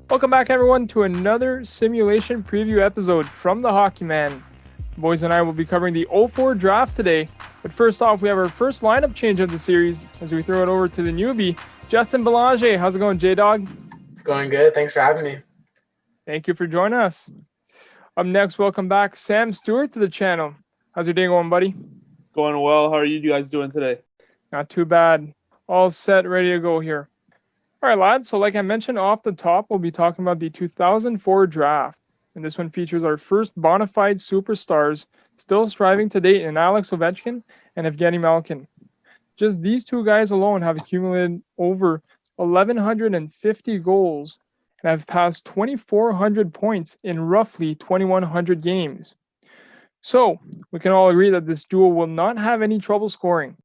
Welcome back, everyone, to another simulation preview episode from the Hockey Man. The boys and I will be covering the 04 draft today. But first off, we have our first lineup change of the series as we throw it over to the newbie, Justin Belanger. How's it going, Jdogg? It's going good. Thanks for having me. Thank you for joining us. Up next, welcome back Sam Stewart to the channel. How's your day going, buddy? Going well. How are you guys doing today? Not too bad. All set, ready to go here. All right, lads. So like I mentioned off the top, we'll be talking about the 2004 draft. And this one features our first bona fide superstars still striving to date in Alex Ovechkin and Evgeny Malkin. Just these two guys alone have accumulated over 1,150 goals and have passed 2,400 points in roughly 2,100 games. So we can all agree that this duo will not have any trouble scoring.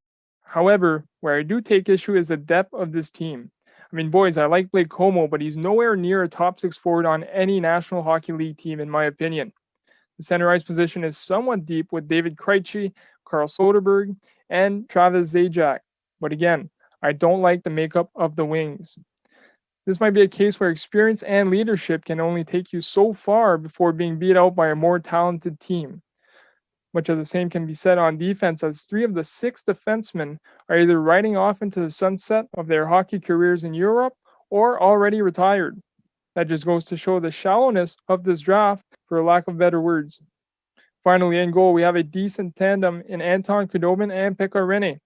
However, where I do take issue is the depth of this team. I mean, boys, I like Blake Comeau, but he's nowhere near a top six forward on any National Hockey League team, in my opinion. The center ice position is somewhat deep with David Krejci, Carl Soderberg, and Travis Zajac. But again, I don't like the makeup of the wings. This might be a case where experience and leadership can only take you so far before being beat out by a more talented team. Much of the same can be said on defense, as 3 of the 6 defensemen are either riding off into the sunset of their hockey careers in Europe or already retired. That just goes to show the shallowness of this draft, for lack of better words. Finally, in goal, we have a decent tandem in Anton Khudobin and Pekka Rinne.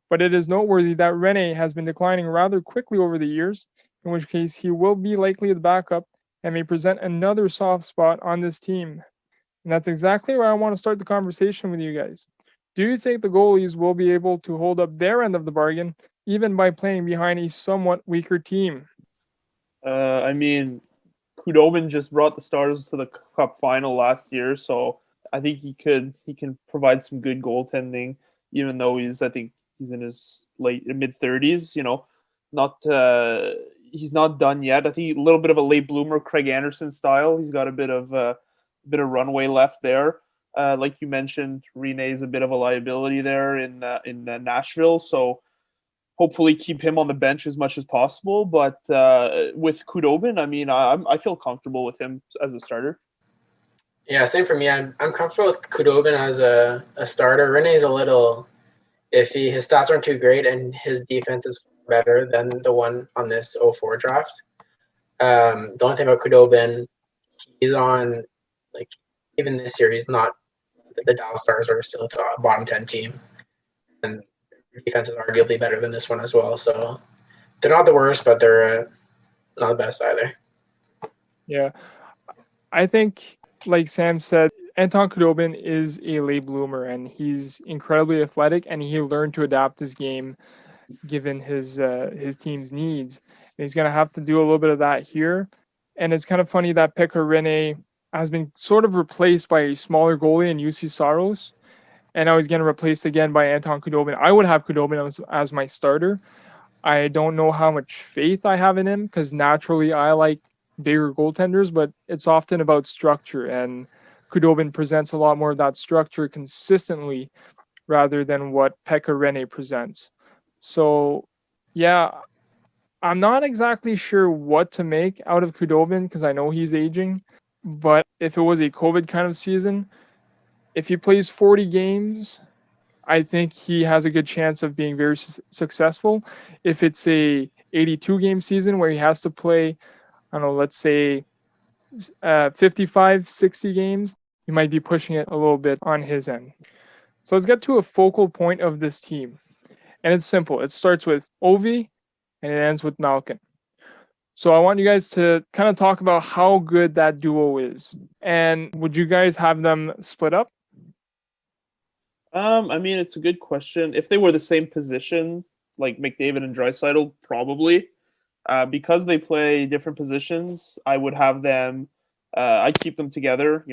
But it is noteworthy that Rinne has been declining rather quickly over the years, in which case he will be likely the backup and may present another soft spot on this team. And that's exactly where I want to start the conversation with you guys. Do you think the goalies will be able to hold up their end of the bargain, even by playing behind a somewhat weaker team? Khudobin just brought the Stars to the Cup final last year, so I think he can provide some good goaltending, even though he's in his mid 30s. He's not done yet. I think a little bit of a late bloomer, Craig Anderson style. He's got a bit of runway left there. Like you mentioned, Rinne is a bit of a liability there in Nashville, so hopefully keep him on the bench as much as possible. But with Khudobin, I feel comfortable with him as a starter. Yeah, same for me. I'm comfortable with Khudobin as a starter. Rinne's a little iffy. His stats aren't too great, and his defense is better than the one on this 04 draft. The only thing about Khudobin, he's on, like, even this year, he's not. The Dallas Stars are still a bottom 10 team, and their defense is arguably better than this one as well. So they're not the worst, but they're not the best either. Yeah, I think, like Sam said, Anton Khudobin is a late bloomer, and he's incredibly athletic, and he learned to adapt his game given his team's needs. And he's going to have to do a little bit of that here. And it's kind of funny that Pekka Rinne has been sort of replaced by a smaller goalie in UC Saros, and now he's getting replaced again by Anton Khudobin. I would have Khudobin as my starter. I don't know how much faith I have in him, because naturally I like bigger goaltenders, but it's often about structure, and Khudobin presents a lot more of that structure consistently rather than what Pekka Rinne presents. So, yeah, I'm not exactly sure what to make out of Khudobin, because I know he's aging. But if it was a COVID kind of season, if he plays 40 games, I think he has a good chance of being very successful. If it's a 82 game season where he has to play, I don't know, let's say 55, 60 games, he might be pushing it a little bit on his end. So let's get to a focal point of this team. And it's simple. It starts with Ovi and it ends with Malkin. So I want you guys to kind of talk about how good that duo is. And would you guys have them split up? It's a good question. If they were the same position, like McDavid and Draisaitl, probably. Because they play different positions, I would have them. I'd keep them together.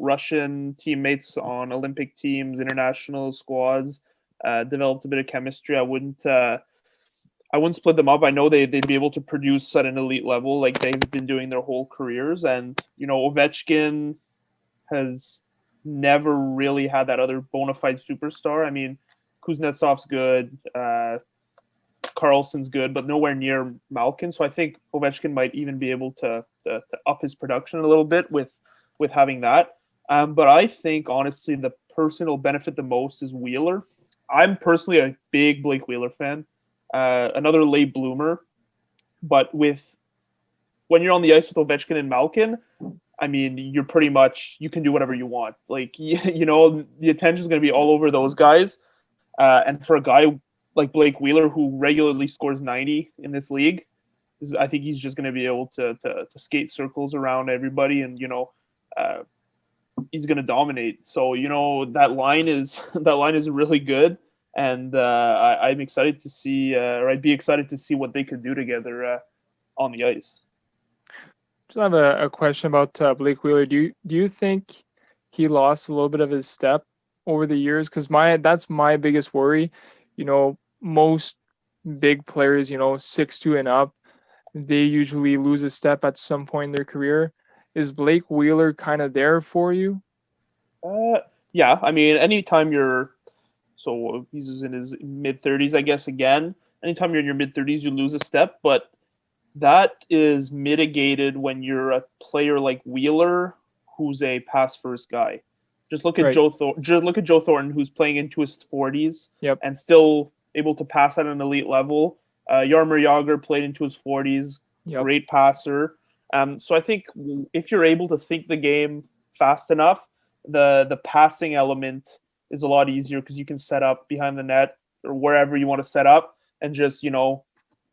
Russian teammates on Olympic teams, international squads, developed a bit of chemistry. I wouldn't split them up. I know they'd be able to produce at an elite level, like they've been doing their whole careers. And Ovechkin has never really had that other bona fide superstar. I mean, Kuznetsov's good. Carlson's good, but nowhere near Malkin. So I think Ovechkin might even be able to up his production a little bit with having that. But I think honestly, the person who'll benefit the most is Wheeler. I'm personally a big Blake Wheeler fan, another late bloomer. But when you're on the ice with Ovechkin and Malkin, I mean, you're pretty much, you can do whatever you want. Like, you know, the attention is going to be all over those guys. And for a guy like Blake Wheeler, who regularly scores 90 in this league, I think he's just going to be able to skate circles around everybody, and he's going to dominate. So that line is really good, and I'm excited to see, or I'd be excited to see what they could do together on the ice. Just have a question about Blake Wheeler. Do you think he lost a little bit of his step over the years? Because that's my biggest worry. Most big players, 6'2" and up, they usually lose a step at some point in their career. Is Blake Wheeler kind of there for you? Yeah. I mean, anytime he's in his mid-30s, I guess, again. Anytime you're in your mid-30s, you lose a step, but that is mitigated when you're a player like Wheeler, who's a pass-first guy. Just look at Joe Thornton, who's playing into his 40s, and still able to pass at an elite level. Jaromir Jagr played into his 40s, great passer. So I think if you're able to think the game fast enough, the passing element is a lot easier because you can set up behind the net or wherever you want to set up and just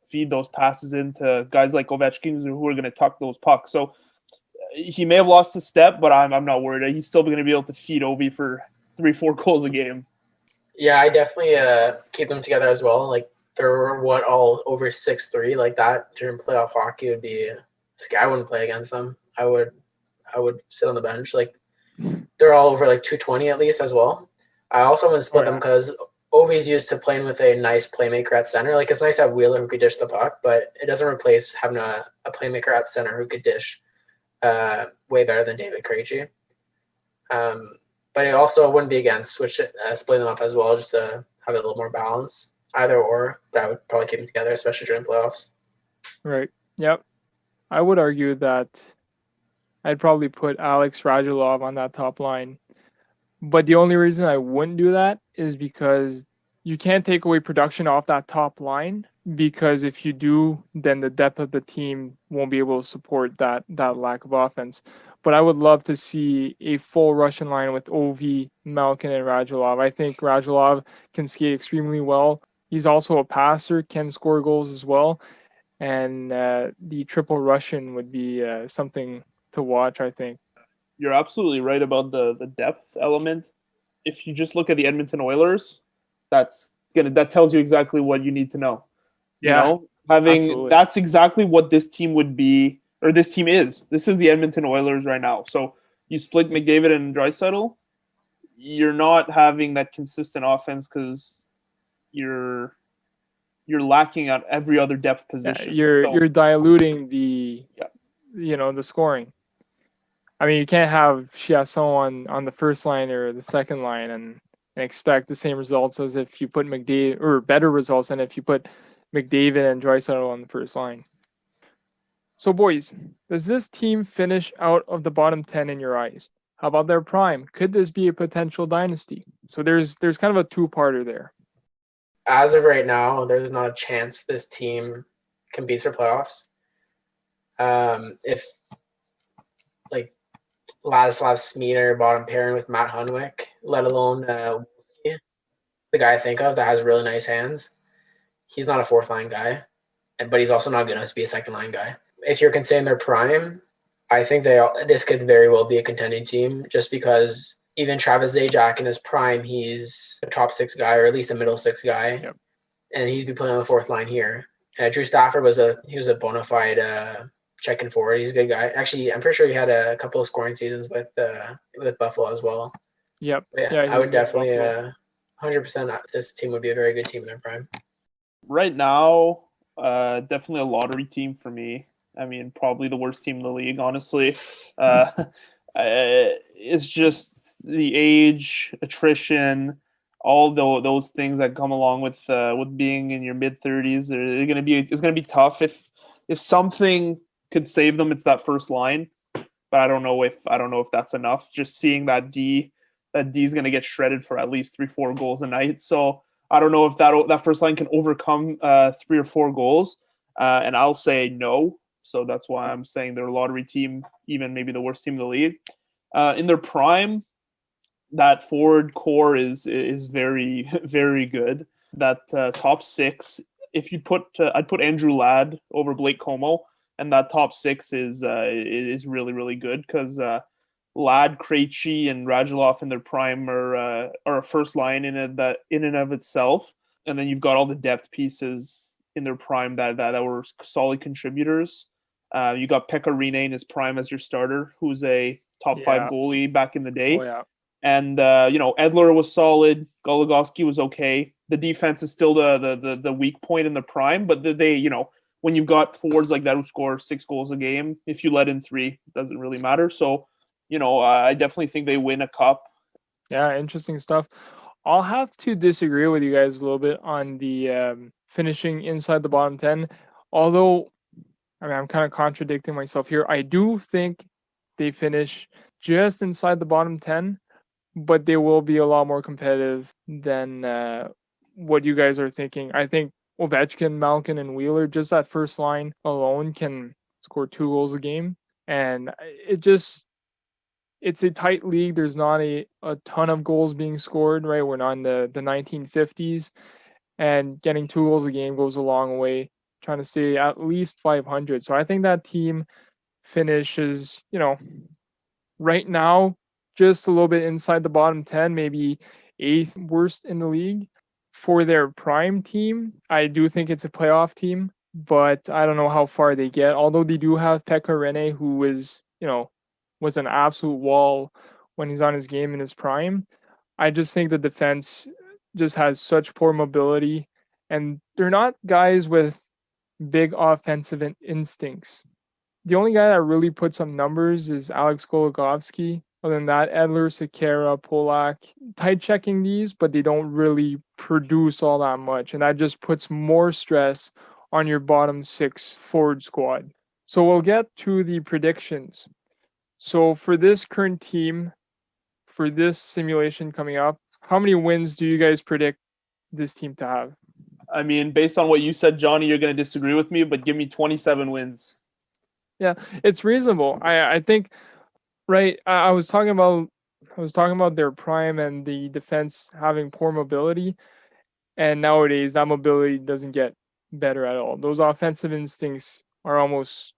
feed those passes into guys like Ovechkin who are going to tuck those pucks. So he may have lost a step, but I'm not worried. He's still going to be able to feed Ovi for 3-4 goals a game. Yeah, I definitely keep them together as well. Like they're all over 6'3", like that during playoff hockey would be. I wouldn't play against them. I would sit on the bench. Like they're all over like 220 at least as well. I also wouldn't split them because Ovi's used to playing with a nice playmaker at center. Like it's nice to have Wheeler who could dish the puck, but it doesn't replace having a playmaker at center who could dish way better than David Krejci. But it also wouldn't be against splitting them up as well, just to have a little more balance. Either or, but I would probably keep them together, especially during playoffs. Right. Yep. I would argue that I'd probably put Alex Radulov on that top line. But the only reason I wouldn't do that is because you can't take away production off that top line, because if you do, then the depth of the team won't be able to support that lack of offense. But I would love to see a full Russian line with Ovi, Malkin, and Radulov. I think Radulov can skate extremely well. He's also a passer, can score goals as well. And the triple Russian would be something to watch, I think. You're absolutely right about the depth element. If you just look at the Edmonton Oilers, that tells you exactly what you need to know. Yeah, absolutely. That's exactly what this team would be, or this team is. This is the Edmonton Oilers right now. So you split McDavid and Draisaitl, you're not having that consistent offense because you're lacking at every other depth position. You're diluting the the scoring. I mean, you can't have Chiasson on the first line or the second line and expect the same results as if you put McDavid, or better results than if you put McDavid and Draisaitl on the first line. So, boys, does this team finish out of the bottom 10 in your eyes? How about their prime? Could this be a potential dynasty? So there's kind of a two-parter there. As of right now, there's not a chance this team competes for playoffs. If like Ladislav Smeder bottom pairing with Matt Hunwick, let alone the guy I think of that has really nice hands. He's not a fourth line guy, but he's also not good enough to be a second line guy. If you're considering their prime, I think this could very well be a contending team, just because even Travis Zajac in his prime, he's a top 6 guy, or at least a middle 6 guy, and he'd be playing on the fourth line here. Drew Stafford was a bona fide checking forward. He's a good guy. Actually, I'm pretty sure he had a couple of scoring seasons with Buffalo as well. Yep. I would definitely 100%. This team would be a very good team in their prime. Right now, definitely a lottery team for me. I mean, probably the worst team in the league, honestly. It's just the age, attrition. all those things that come along with being in your mid-30s. It's gonna be tough. If something could save them, it's that first line. But I don't know if that's enough. Just seeing that D is gonna get shredded for at least 3-4 goals a night. So I don't know if that first line can overcome 3 or 4 goals. And I'll say no. So that's why I'm saying they're a lottery team, even maybe the worst team in the league. In their prime, that forward core is very, very good. That top 6, if you I'd put Andrew Ladd over Blake Como, and that top 6 is really, really good because Ladd, Krejci, and Radulov in their prime are a first line in and of itself, and then you've got all the depth pieces in their prime that were solid contributors. You got Pekka Rinne in his prime as your starter, who's a top 5 goalie back in the day. Oh, yeah. And Edler was solid. Goligoski was okay. The defense is still the weak point in the prime, but they when you've got forwards like that who score 6 goals a game, if you let in 3, it doesn't really matter. So, I definitely think they win a cup. Yeah, interesting stuff. I'll have to disagree with you guys a little bit on the finishing inside the bottom 10. Although, I'm kind of contradicting myself here. I do think they finish just inside the bottom 10, but they will be a lot more competitive than what you guys are thinking. I think Ovechkin, Malkin, and Wheeler, just that first line alone can score 2 goals a game. And it's a tight league. There's not a ton of goals being scored, right? We're not in the 1950s. And getting 2 goals a game goes a long way, trying to stay at least 500. So I think that team finishes, right now, just a little bit inside the bottom 10, maybe 8th worst in the league. For their prime team, I do think it's a playoff team, but I don't know how far they get. Although they do have Pekka Rinne, who was an absolute wall when he's on his game in his prime. I just think the defense just has such poor mobility, and they're not guys with big offensive instincts. The only guy that really puts some numbers is Alex Goligoski. Other than that, Edler, Sekera, Polak, tight checking these, but they don't really produce all that much. And that just puts more stress on your bottom 6 forward squad. So we'll get to the predictions. So for this current team, for this simulation coming up, how many wins do you guys predict this team to have? Based on what you said, Johnny, you're going to disagree with me, but give me 27 wins. Yeah, it's reasonable. I think, right, I was talking about their prime and the defense having poor mobility, and nowadays that mobility doesn't get better at all. Those offensive instincts are almost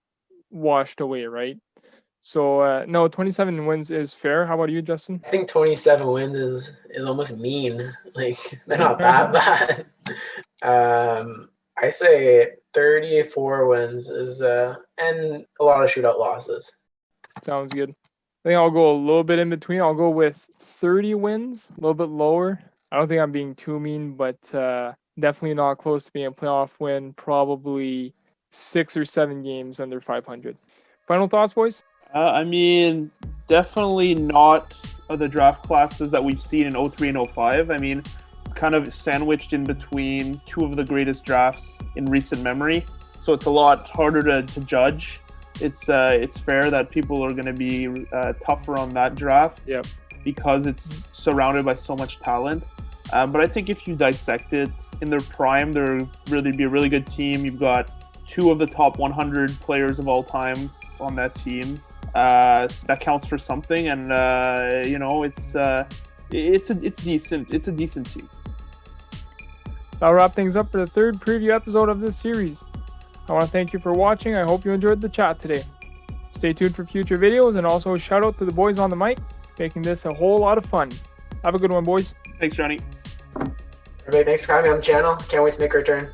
washed away, right? So no, 27 wins is fair. How about you, Justin? I think 27 wins is almost mean. Like, they're not that bad. I say 34 wins is and a lot of shootout losses. Sounds good. I think I'll go a little bit in between. I'll go with 30 wins, a little bit lower. I don't think I'm being too mean, but definitely not close to being a playoff win. Probably 6 or 7 games under 500. Final thoughts, boys? Definitely not the draft classes that we've seen in 03 and 05. It's kind of sandwiched in between 2 of the greatest drafts in recent memory. So it's a lot harder to judge. It's fair that people are going to be tougher on that draft. Yep. Because it's surrounded by so much talent. But I think if you dissect it, in their prime, they'll really be a really good team. You've got 2 of the top 100 players of all time on that team. That counts for something, and it's a decent team. That'll wrap things up for the 3rd preview episode of this series. I want to thank you for watching. I hope you enjoyed the chat today. Stay tuned for future videos, and also a shout out to the boys on the mic, making this a whole lot of fun. Have a good one, boys. Thanks, Johnny. Everybody, thanks for having me on the channel. Can't wait to make a return.